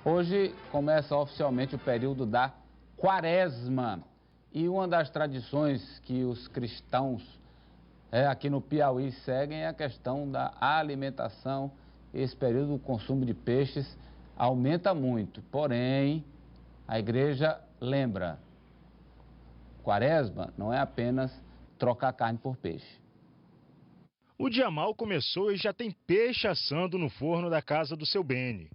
Hoje começa oficialmente o período da Quaresma. E uma das tradições que os cristãos aqui no Piauí seguem é a questão da alimentação. Esse período o consumo de peixes aumenta muito. Porém, a igreja lembra, Quaresma não é apenas trocar carne por peixe. O dia mal começou e já tem peixe assando no forno da casa do seu Beni.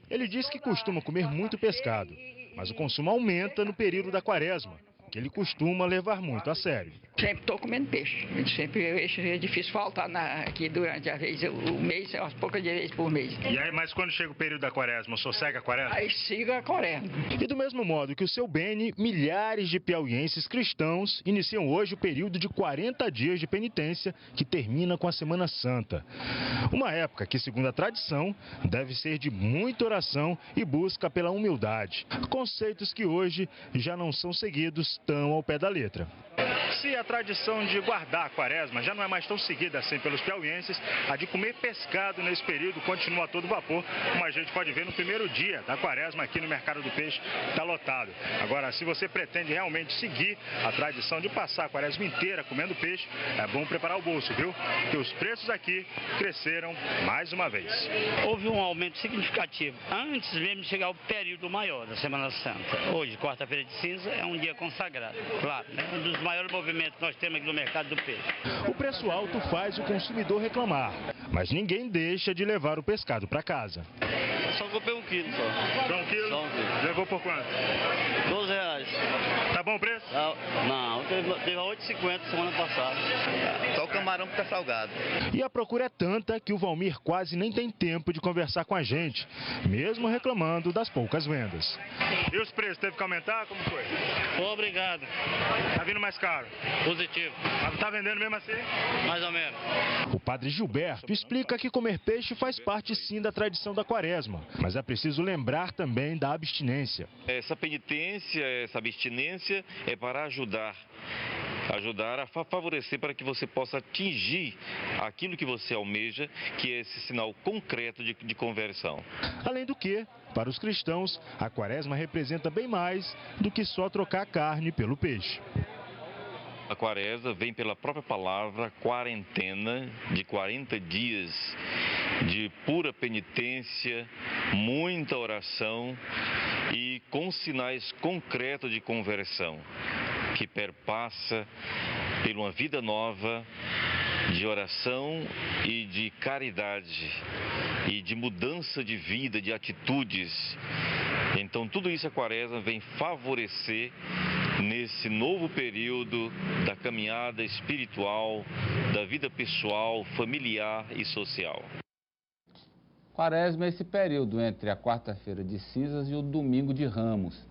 Ele diz que costuma comer muito pescado, mas o consumo aumenta no período da Quaresma, que ele costuma levar muito a sério. Sempre estou comendo peixe. É difícil faltar aqui durante o mês, umas poucas vezes por mês. E aí, mas quando chega o período da Quaresma, o senhor segue a Quaresma? Aí siga a Quaresma. E do mesmo modo que o seu Beni, milhares de piauienses cristãos iniciam hoje o período de 40 dias de penitência, que termina com a Semana Santa. Uma época que, segundo a tradição, deve ser de muita oração e busca pela humildade. Conceitos que hoje já não são seguidos tão ao pé da letra. Se a tradição de guardar a Quaresma já não é mais tão seguida assim pelos piauienses, a de comer pescado nesse período continua a todo vapor, como a gente pode ver no primeiro dia da Quaresma aqui no Mercado do Peixe, está lotado. Agora, se você pretende realmente seguir a tradição de passar a Quaresma inteira comendo peixe, é bom preparar o bolso, viu? Porque os preços aqui cresceram mais uma vez. Houve um aumento significativo antes mesmo de chegar o período maior da Semana Santa. Hoje, quarta-feira de cinza, é um dia consagrado, claro, né? Um dos maiores movimentos que nós temos aqui no mercado do peixe. O preço alto faz o consumidor reclamar, mas ninguém deixa de levar o pescado para casa. Eu só comprei 1 quilo só. Só 1 quilo? Só 1 quilo. Levou por quanto? R$ 12. Tá bom o preço? Não, teve a 8,50 semana passada. Só o camarão que tá salgado. E a procura é tanta que o Valmir quase nem tem tempo de conversar com a gente, mesmo reclamando das poucas vendas. E os preços, teve que aumentar? Como foi? Obrigado. Tá vindo mais caro? Positivo. Mas tá vendendo mesmo assim? Mais ou menos. O padre Gilberto explica que comer peixe faz parte sim da tradição da Quaresma, mas é preciso lembrar também da abstinência. Essa penitência, essa abstinência é para ajudar a favorecer para que você possa atingir aquilo que você almeja, que é esse sinal concreto de conversão. Além do que, para os cristãos, a Quaresma representa bem mais do que só trocar a carne pelo peixe. A Quaresma vem pela própria palavra quarentena, de 40 dias de pura penitência, muita oração e com sinais concretos de conversão, que perpassa por uma vida nova de oração e de caridade e de mudança de vida, de atitudes. Então tudo isso a Quaresma vem favorecer nesse novo período da caminhada espiritual, da vida pessoal, familiar e social. Quaresma é esse período entre a quarta-feira de cinzas e o domingo de Ramos,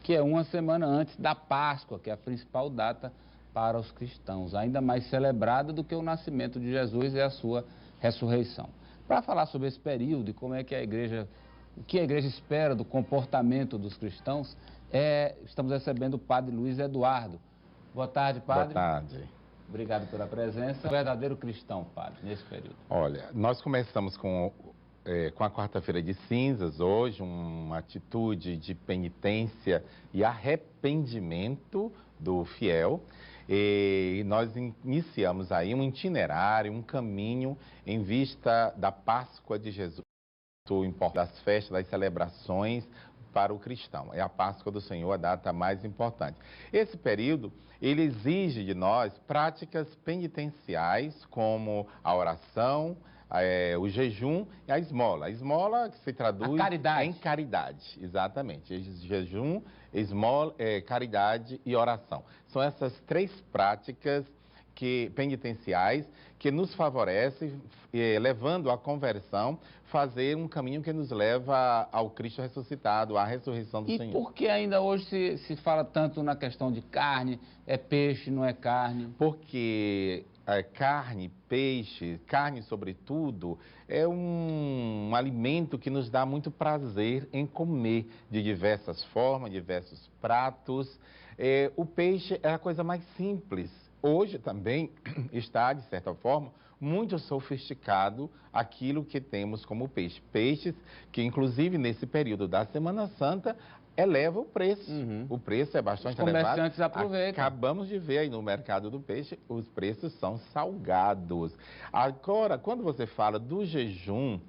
que é uma semana antes da Páscoa, que é a principal data para os cristãos, ainda mais celebrada do que o nascimento de Jesus e a sua ressurreição. Para falar sobre esse período e como é que o que a igreja espera do comportamento dos cristãos, estamos recebendo o padre Luiz Eduardo. Boa tarde, padre. Boa tarde. Obrigado pela presença. O verdadeiro cristão, padre, nesse período. Olha, nós começamos com a quarta-feira de cinzas, hoje, uma atitude de penitência e arrependimento do fiel. E nós iniciamos aí um itinerário, um caminho em vista da Páscoa de Jesus, das festas, das celebrações para o cristão. É a Páscoa do Senhor, a data mais importante. Esse período, ele exige de nós práticas penitenciais, como a oração, o jejum e a esmola. A esmola que se traduz em caridade, exatamente. Jejum, esmola, caridade e oração. São essas três práticas penitenciais que nos favorecem, levando à conversão, fazer um caminho que nos leva ao Cristo ressuscitado, à ressurreição do Senhor. E por que ainda hoje se fala tanto na questão de carne, é peixe, não é carne? Porque carne, peixe, carne sobretudo, é um alimento que nos dá muito prazer em comer, de diversas formas, diversos pratos. O peixe é a coisa mais simples. Hoje também está, de certa forma, muito sofisticado aquilo que temos como peixe. Peixes que, inclusive, nesse período da Semana Santa, eleva o preço. O preço é bastante elevado. Os comerciantes aproveitam. Acabamos de ver aí no mercado do peixe, os preços são salgados. Agora, quando você fala do jejum,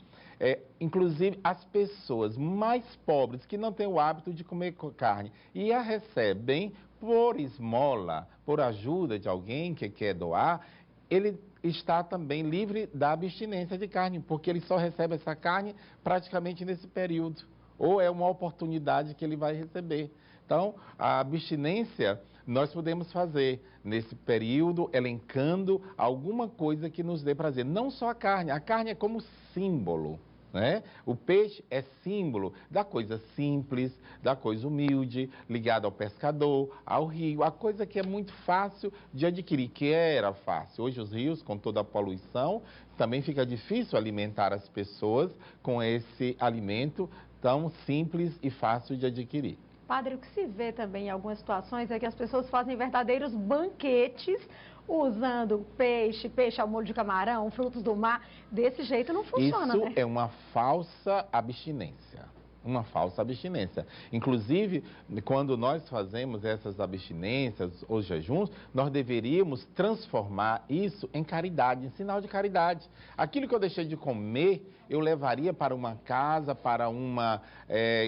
inclusive as pessoas mais pobres que não têm o hábito de comer carne e a recebem por esmola, por ajuda de alguém que quer doar, ele está também livre da abstinência de carne, porque ele só recebe essa carne praticamente nesse período. Ou é uma oportunidade que ele vai receber. Então, a abstinência nós podemos fazer nesse período, elencando alguma coisa que nos dê prazer. Não só a carne é como símbolo, né? O peixe é símbolo da coisa simples, da coisa humilde, ligada ao pescador, ao rio, a coisa que é muito fácil de adquirir, que era fácil. Hoje os rios, com toda a poluição, também fica difícil alimentar as pessoas com esse alimento tão simples e fácil de adquirir. Padre, o que se vê também em algumas situações é que as pessoas fazem verdadeiros banquetes usando peixe ao molho de camarão, frutos do mar. Desse jeito não funciona, Isso né? é uma falsa abstinência. Uma falsa abstinência. Inclusive, quando nós fazemos essas abstinências ou jejuns, nós deveríamos transformar isso em caridade, em sinal de caridade. Aquilo que eu deixei de comer, eu levaria para uma casa, para uma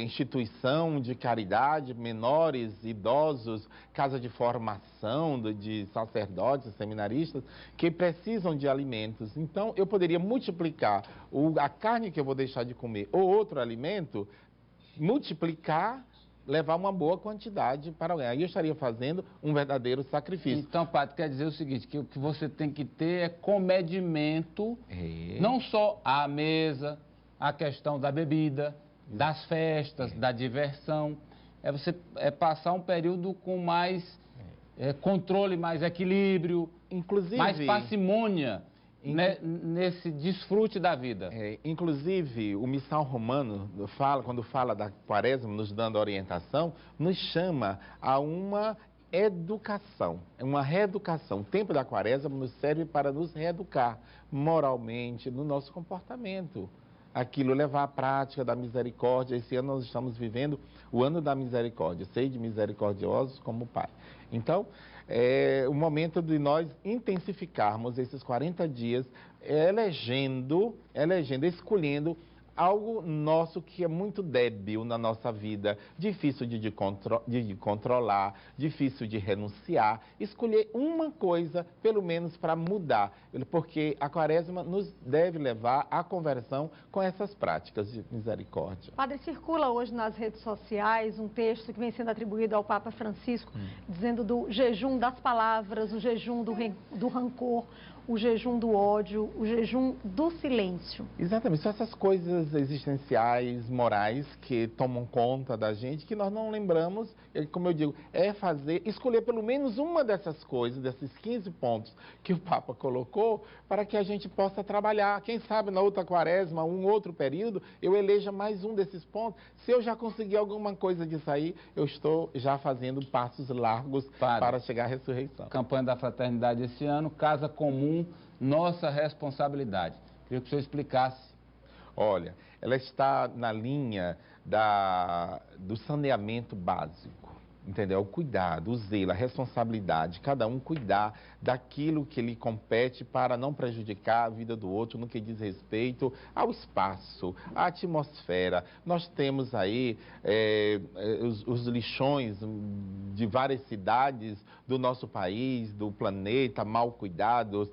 instituição de caridade, menores, idosos, casa de formação de sacerdotes, seminaristas, que precisam de alimentos. Então, eu poderia multiplicar a carne que eu vou deixar de comer ou outro alimento, multiplicar, levar uma boa quantidade para alguém. Aí eu estaria fazendo um verdadeiro sacrifício. Então, padre, quer dizer o seguinte, que o que você tem que ter é comedimento, não só a mesa, a questão da bebida, das festas, da diversão. Você passar um período com mais controle, mais equilíbrio, inclusive, mais parcimônia. Nesse desfrute da vida. Inclusive, o missal romano, quando fala da quaresma, nos dando orientação, nos chama a uma educação, uma reeducação. O tempo da quaresma nos serve para nos reeducar moralmente no nosso comportamento. Aquilo levar à prática da misericórdia. Esse ano nós estamos vivendo o ano da misericórdia, sede misericordiosos como o Pai. Então, é o momento de nós intensificarmos esses 40 dias, escolhendo algo nosso que é muito débil na nossa vida, difícil de controlar, difícil de renunciar, escolher uma coisa, pelo menos, para mudar, porque a quaresma nos deve levar à conversão com essas práticas de misericórdia. Padre, circula hoje nas redes sociais um texto que vem sendo atribuído ao Papa Francisco, dizendo do jejum das palavras, o jejum do rancor, o jejum do ódio, o jejum do silêncio. Exatamente, são essas coisas existenciais, morais, que tomam conta da gente, que nós não lembramos, como eu digo, escolher pelo menos uma dessas coisas, desses 15 pontos que o Papa colocou, para que a gente possa trabalhar. Quem sabe na outra quaresma, um outro período, eu eleja mais um desses pontos. Se eu já conseguir alguma coisa disso aí, eu estou já fazendo passos largos para chegar à ressurreição. Campanha da Fraternidade esse ano, Casa Comum, nossa responsabilidade. Queria que o senhor explicasse. Olha, ela está na linha do saneamento básico, entendeu? O cuidado, o zelo, a responsabilidade, cada um cuidar daquilo que lhe compete para não prejudicar a vida do outro no que diz respeito ao espaço, à atmosfera. Nós temos aí os lixões de várias cidades do nosso país, do planeta, mal cuidados,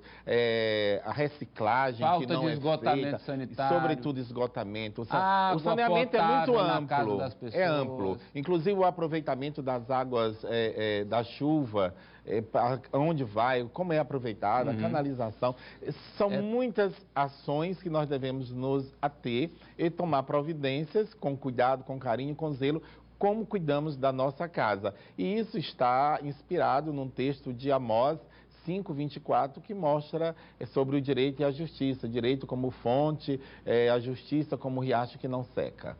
a reciclagem que não é feita. Falta de esgotamento sanitário. Sobretudo esgotamento. O saneamento é muito amplo. É amplo. Inclusive o aproveitamento das águas da chuva, onde vai, como é aproveitada, a canalização. São muitas ações que nós devemos nos ater e tomar providências com cuidado, com carinho, com zelo, como cuidamos da nossa casa. E isso está inspirado num texto de Amós 5:24, que mostra sobre o direito e a justiça. Direito como fonte, a justiça como riacho que não seca.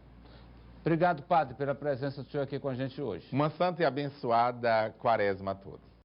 Obrigado, padre, pela presença do senhor aqui com a gente hoje. Uma santa e abençoada quaresma a todos.